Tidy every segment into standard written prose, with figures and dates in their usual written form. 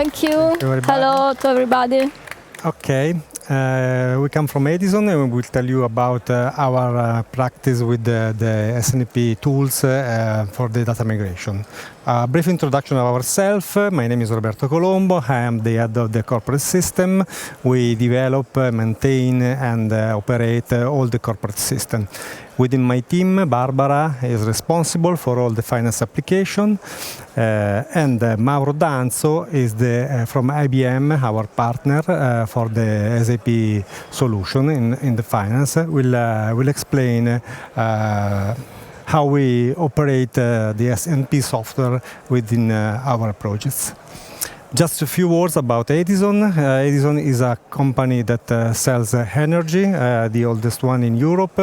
Thank you. Thank you very much. Hello to everybody. Okay, we come from Edison and we will tell you about our practice with the SNP tools for the data migration. A brief introduction of ourselves. My name is Roberto Colombo. I am the head of the corporate system. We develop, maintain and operate all the corporate system. Within my team, Barbara is responsible for all the finance application, and Mauro Danzo is from IBM, our partner for the SAP solution in the finance. Will explain how we operate the SNP software within our projects. Just a few words about Edison. Edison is a company that sells energy, the oldest one in Europe.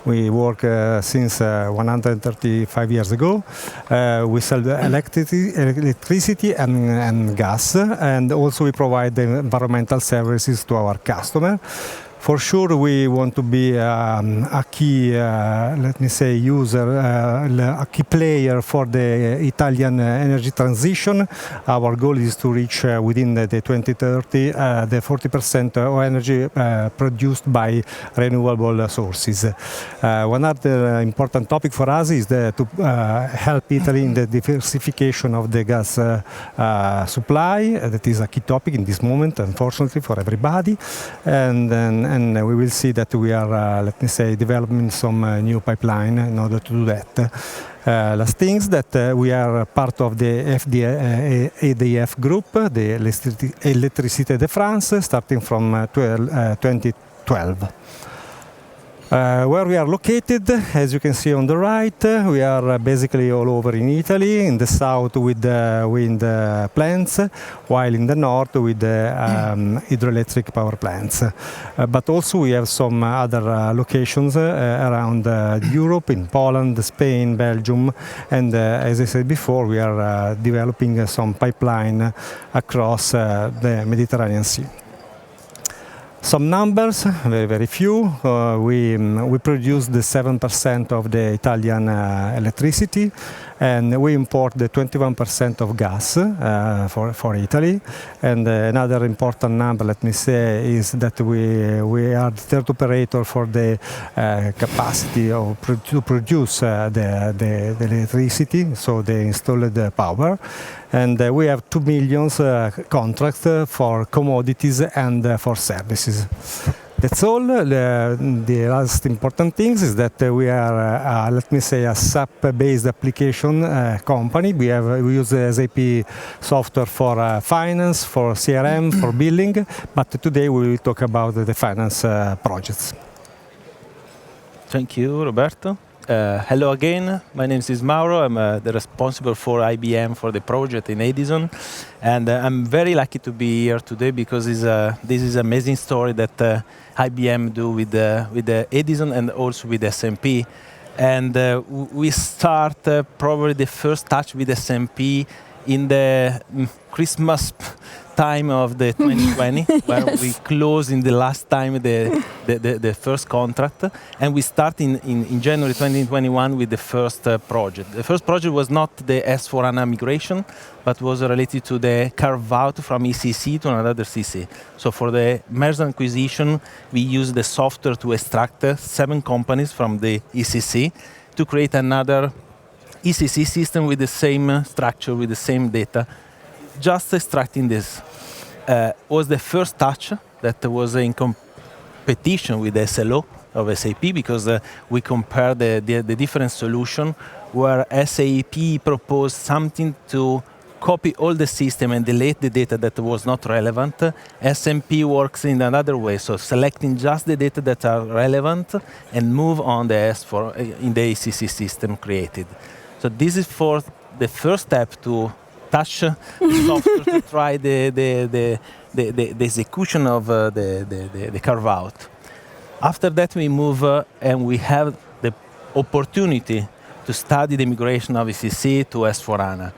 We work since 135 years ago. We sell electricity and gas, and also we provide the environmental services to our customer. For sure, we want to be a key, let me say, user, a key player for the Italian energy transition. Our goal is to reach within the 2030 the 40% of energy produced by renewable sources. One other important topic for us is to help Italy in the diversification of the gas supply. That is a key topic in this moment, unfortunately, for everybody. And we will see that we are, let me say, developing some new pipeline in order to do that. Last things that we are part of the ADF group, the Électricité de France, starting from 2012. Where we are located, as you can see on the right, we are basically all over in Italy, in the south with the wind plants, while in the north with the hydroelectric power plants. But also we have some other locations around Europe, in Poland, Spain, Belgium, and as I said before, we are developing some pipeline across the Mediterranean Sea. Some numbers, very few. We produce the 7% of the Italian electricity, and we import the 21% of gas for Italy. And another important number, let me say, is that we are the third operator for the capacity to produce the electricity, so the installed power. And we have 2 million contracts for commodities and for services. That's all. The last important things is that we are, let me say, a SAP-based application company. We use SAP software for finance, for CRM, for billing, but today we will talk about the finance projects. Thank you, Roberto. Hello again, my name is Mauro. I'm the responsible for IBM for the project in Edison, and I'm very lucky to be here today because this is an amazing story that IBM do with the Edison and also with SNP. And we start probably the first touch with SNP in the Christmas time of the 2020, yes. Where we close in the last time the first contract, and we start in January 2021 with the first project. The first project was not the S4HANA migration, but was related to the carve-out from ECC to another CC. So for the merger acquisition, we used the software to extract 7 companies from the ECC to create another ECC system with the same structure, with the same data. Just extracting this was the first touch that was in competition with the SLO of SAP, because we compared the different solutions, where SAP proposed something to copy all the system and delete the data that was not relevant. SNP works in another way, so selecting just the data that are relevant and move on the S4 in the ECC system created. So this is for the first step to touch the software to try the execution of the carve-out. After that, we move and we have the opportunity to study the migration of ECC to S4HANA.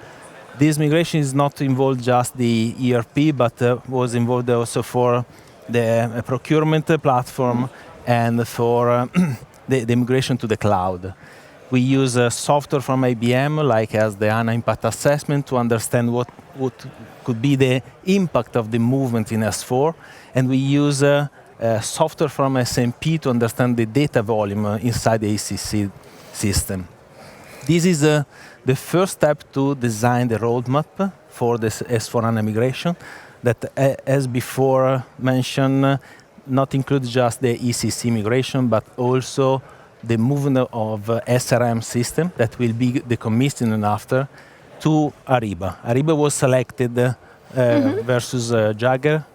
This migration is not involved just the ERP, but was involved also for the procurement platform and for the migration to the cloud. We use software from IBM, like as the HANA Impact Assessment, to understand what could be the impact of the movement in S4. And we use software from SNP to understand the data volume inside the ECC system. This is the first step to design the roadmap for this S4HANA migration that, as before mentioned, not includes just the ECC migration, but also the movement of SRM system that will be the commissioning after to Ariba. Ariba was selected versus Jagger,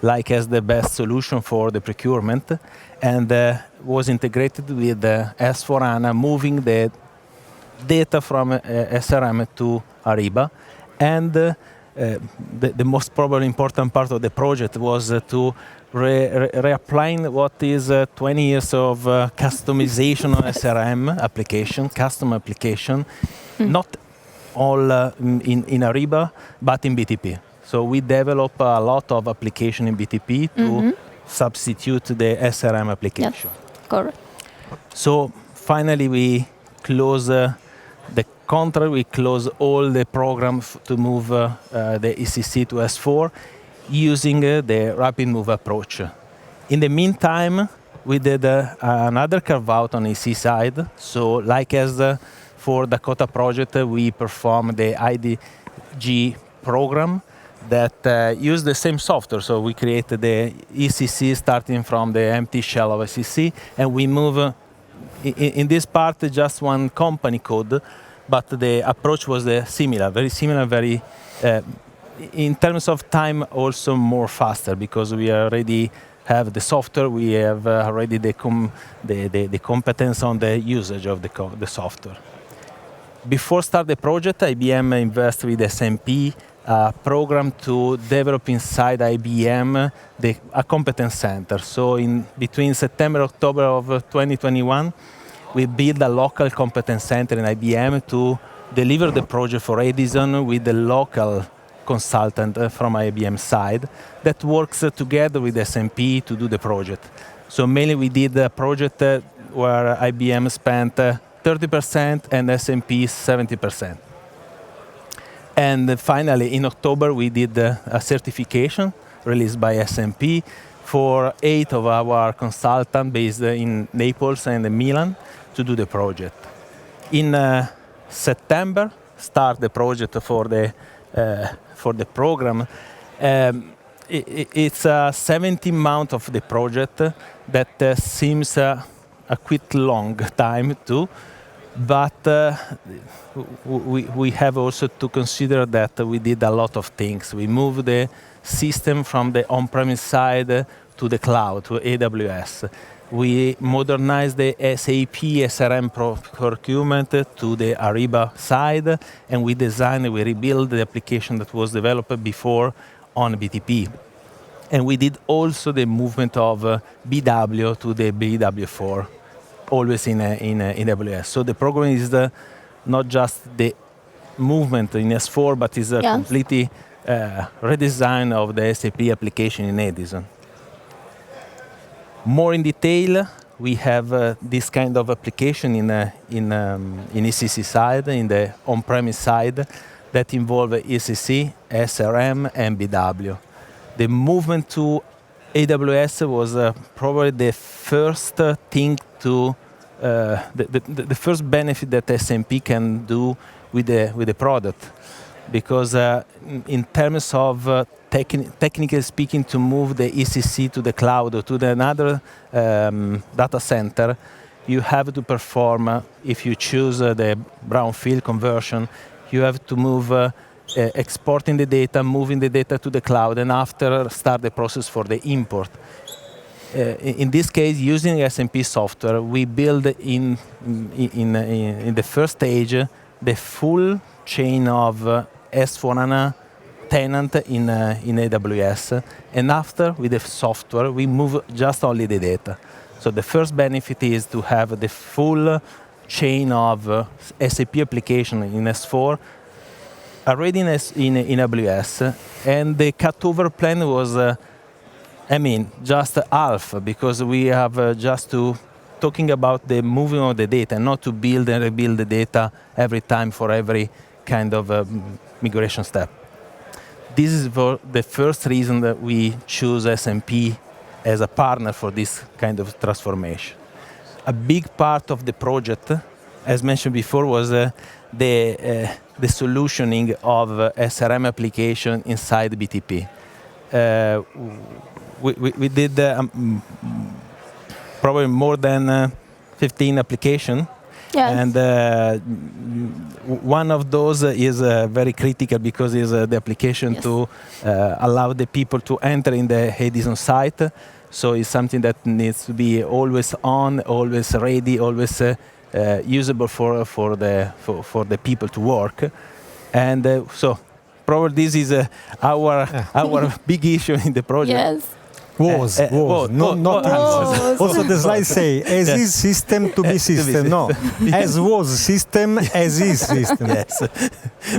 like as the best solution for the procurement, and was integrated with S4HANA, moving the data from SRM to Ariba. And the most probably important part of the project was to reapplying what is 20 years of customization on SRM application, custom application, not all in Ariba, but in BTP. So we develop a lot of application in BTP to substitute the SRM application. Yes, correct. So finally we close the contract, we close all the programs to move the ECC to S4 using the rapid move approach. In the meantime, we did another carve out on EC side. So like as for Dakota project, we performed the IDG program that used the same software. So we created the ECC starting from the empty shell of ECC, and we move in this part just one company code, but the approach was similar, very similar, very in terms of time also more faster, because we already have the software, we have already the competence on the usage of the software. Before start the project, IBM invested with SNP program to develop inside IBM a competence center. So in between September and October of 2021, we built a local competence center in IBM to deliver the project for EDISON with the local consultant from IBM side that works together with SNP to do the project. So mainly we did a project where IBM spent 30% and SNP 70%. And finally, in October, we did a certification released by SNP for 8 of our consultants based in Naples and in Milan to do the project. In September, start the project for the program. It's a 17 month of the project that seems a quite long time too, but we have also to consider that we did a lot of things. We moved the system from the on-premise side to the cloud, to AWS. We modernized the SAP SRM procurement to the Ariba side, and we designed, we rebuilt the application that was developed before on BTP. And we did also the movement of BW to the BW4, always in AWS. So the program is not just the movement in S4, but is a completely redesign of the SAP application in EDISON. More in detail, we have this kind of application in ECC side, in the on-premise side, that involve ECC, SRM, and BW. The movement to AWS was probably the first thing to, the first benefit that SNP can do with the product. Because in terms of technically speaking, to move the ECC to the cloud or to another data center, you have to perform, if you choose the brownfield conversion, you have to move exporting the data, moving the data to the cloud, and after start the process for the import. In this case, using SNP software, we build in the first stage the full chain of S4HANA tenant in AWS, and after, with the software, we move just only the data. So the first benefit is to have the full chain of SAP application in S4 already in AWS, and the cutover plan was, just half, because we have just to talking about the moving of the data, not to build and rebuild the data every time for every kind of migration step. This is the first reason that we choose SNP as a partner for this kind of transformation. A big part of the project, as mentioned before, was the solutioning of SRM application inside BTP. We did probably more than 15 applications. Yes. And one of those is very critical because it's the application to allow the people to enter in the EDISON site. So it's something that needs to be always on, always ready, always usable for the people to work. And so probably this is our big issue in the project. Yes. Was, not was. Also the slides say, as is system to be system. No, as was system, as is system. Yes.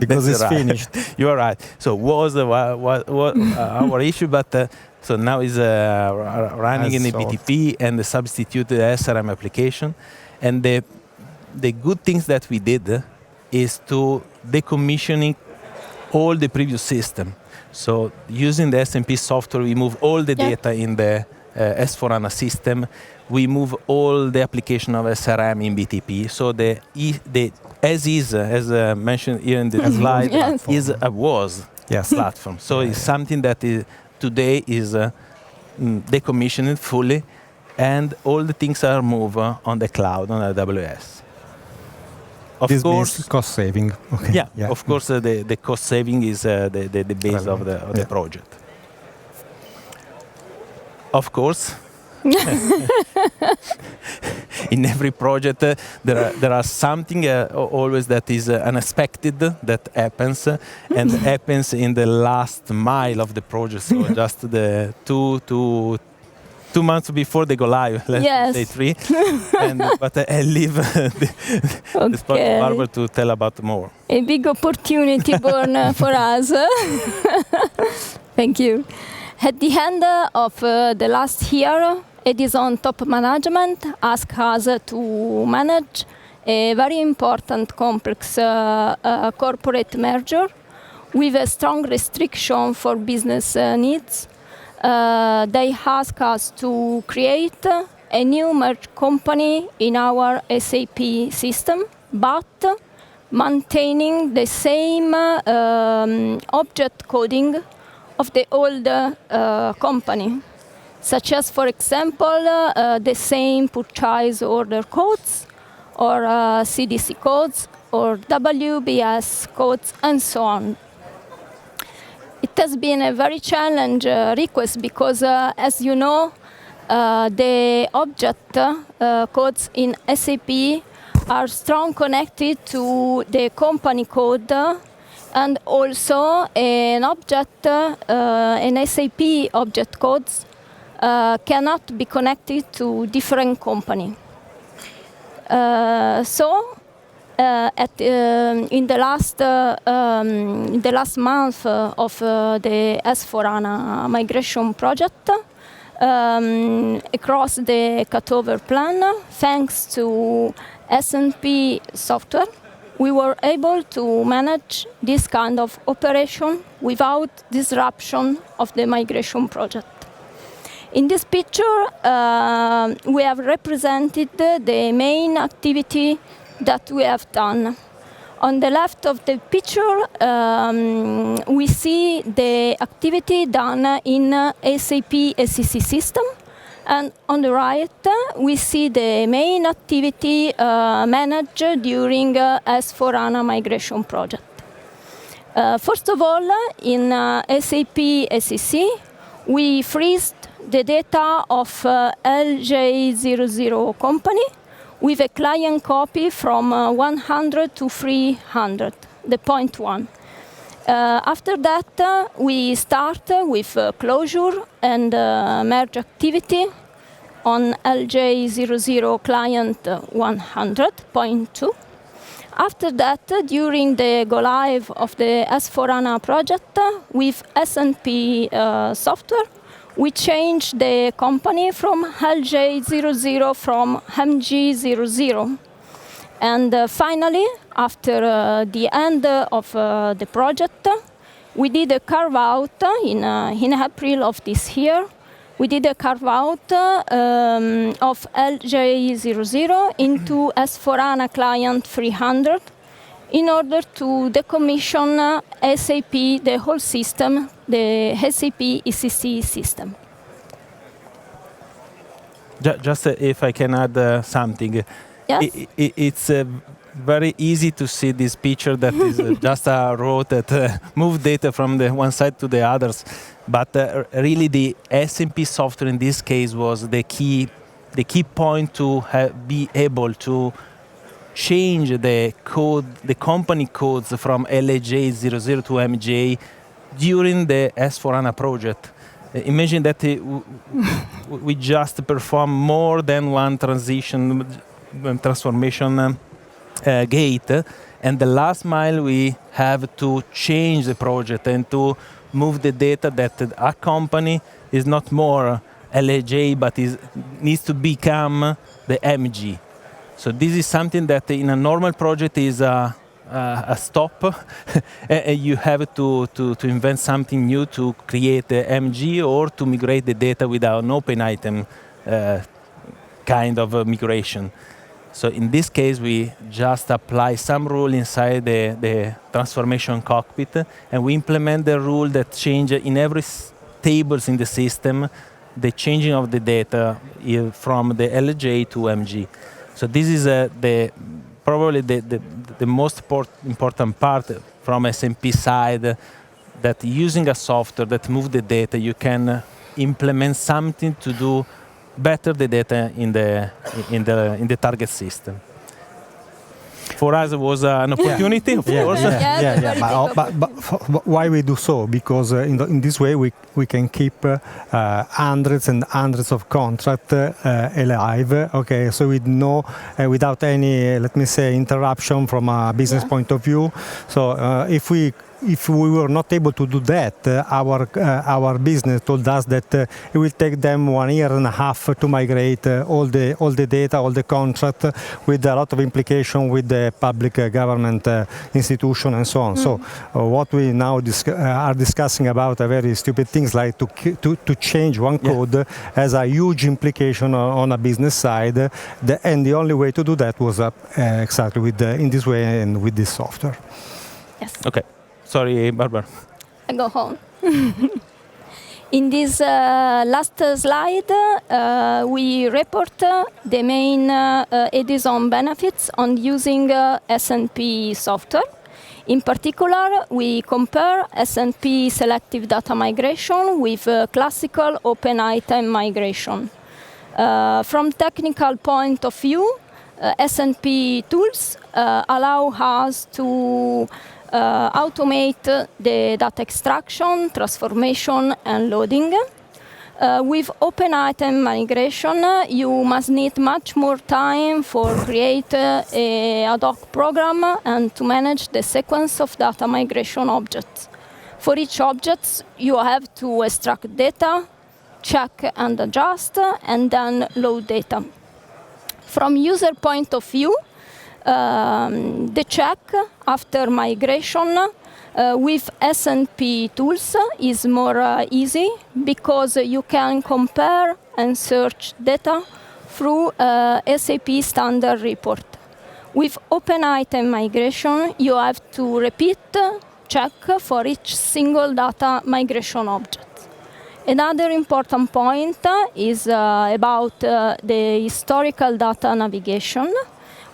Because it's right. finished. You are right. So was our issue, but so now is running As in the solved. BTP and the substituted SRM application. And the good things that we did is to decommissioning all the previous system. So using the SNP software, we move all the data in the S4HANA system. We move all the application of SRM in BTP. So the as is, as mentioned here in the slide, is a was platform. So it's something that today is decommissioned fully, and all the things are moved on the cloud, on AWS. Of This course, means cost saving. Okay. yeah, of course, the cost saving is the base of the project. Of course, in every project there are something always that is unexpected that happens, and happens in the last mile of the project. So just the 2 months before they go live, let's say 3. But I leave the spot to Barbara to tell about more. A big opportunity born for us. Thank you. At the end of the last year, EDISON top management asked us to manage a very important complex corporate merger with a strong restriction for business needs. They ask us to create a new merged company in our SAP system, but maintaining the same object coding of the old company, such as, for example, the same purchase order codes, or CDC codes, or WBS codes, and so on. It has been a very challenging request because, as you know, the object codes in SAP are strong connected to the company code, and also an object, an SAP object codes cannot be connected to different company. In the last month of the S4HANA migration project, across the cutover plan, thanks to SNP software, we were able to manage this kind of operation without disruption of the migration project. In this picture, we have represented the main activity that we have done. On the left of the picture, we see the activity done in SAP SEC system, and on the right, we see the main activity managed during S4HANA migration project. First of all, in SAP SEC, we freezed the data of LJ00 company with a client copy from 100 to 300, the point 1. After that, we start with closure and merge activity on LJ00 client 100.2. After that, during the go-live of the S4HANA project with SNP software, we changed the company from LJ00 from MG00. And finally, after the end of the project, we did a carve-out in April of this year. We did a carve-out of LJ00 into S4HANA Client 300 in order to decommission SAP, the whole system, the SAP ECC system. Just if I can add something. Yes? It's very easy to see this picture that is just a row that move data from the one side to the others. But really the SNP software in this case was the key point to be able to change the code, the company codes from LJ00 to MJ during the S4HANA project. Imagine that we just perform more than one transformation gate, and the last mile we have to change the project and to move the data that a company is not more LJ but needs to become the MG. So this is something that in a normal project is a stop. You have to invent something new to create the MG or to migrate the data without an open item kind of migration. So in this case, we just apply some rule inside the transformation cockpit, and we implement the rule that change in every tables in the system, the changing of the data from the LJ to MG. So this is probably the most important part from SNP side, that using a software that moves the data, you can implement something to do better the data in the target system. For us, it was an opportunity, of course. But why we do so? Because in this way we can keep hundreds and hundreds of contracts alive. Okay, so with without any, let me say, interruption from a business point of view. So if we were not able to do that, our business told us that it will take them 1.5 years to migrate all the data, all the contract, with a lot of implication with the public government institution and so on. So what we now are discussing about are very stupid things, like to change one code has a huge implication on a business side, and the only way to do that was exactly in this way and with this software. Yes. Okay. Sorry, Barbara. I go home. In this last slide, we report the main EDISON benefits on using SNP software. In particular, we compare SNP selective data migration with classical open item migration. From technical point of view, SNP tools allow us to automate the data extraction, transformation, and loading. With open item migration, you must need much more time for create a ad hoc program and to manage the sequence of data migration objects. For each object, you have to extract data, check and adjust, and then load data. From user point of view, the check after migration with SNP tools is more easy, because you can compare and search data through SAP standard report. With open item migration, you have to repeat check for each single data migration object. Another important point is about the historical data navigation.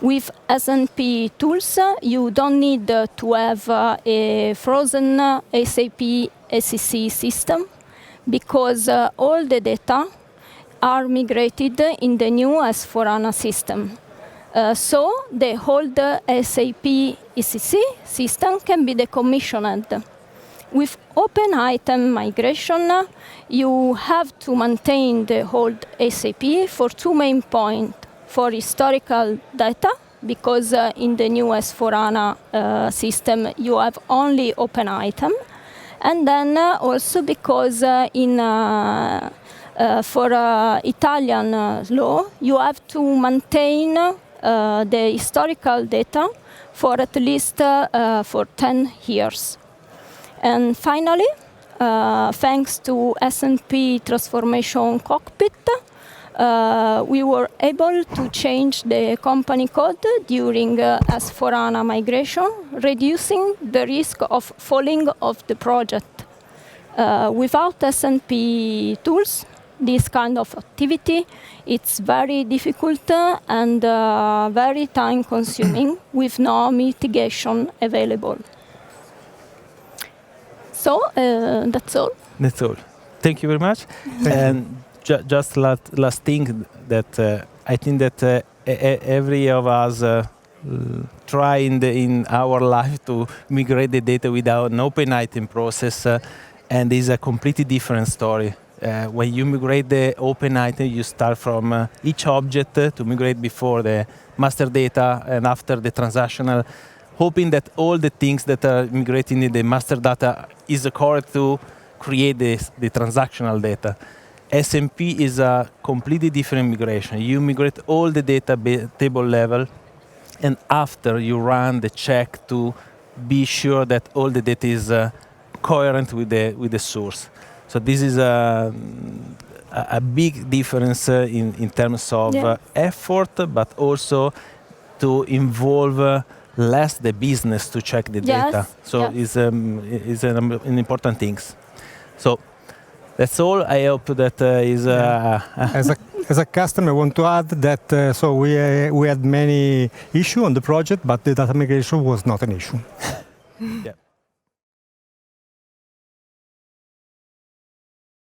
With SNP tools, you don't need to have a frozen SAP SEC system, because all the data are migrated in the new S4HANA system. So the old SAP ECC system can be decommissioned. With open item migration, you have to maintain the old SAP for two main points. For historical data, because in the new S4HANA system you have only open item, And then also because for Italian law, you have to maintain the historical data for at least for 10 years. And finally, thanks to SNP Transformation Cockpit, we were able to change the company code during S/4HANA migration, reducing the risk of falling off the project. Without SNP tools, this kind of activity, it's very difficult and very time-consuming with no mitigation available. So that's all. That's all. Thank you very much. And just last thing that I think that every of us try in our life to migrate the data without an open item process, and it's a completely different story. When you migrate the open item, you start from each object to migrate before the master data and after the transactional, hoping that all the things that are migrating in the master data is correct to create the transactional data. SNP is a completely different migration. You migrate all the data table level, and after you run the check to be sure that all the data is coherent with the source. So this is a big difference in terms of effort, but also to involve less the business to check the data. So it's an important thing. So that's all. I hope that is. As a customer, I want to add that so we had many issues on the project, but the data migration was not an issue. Yeah.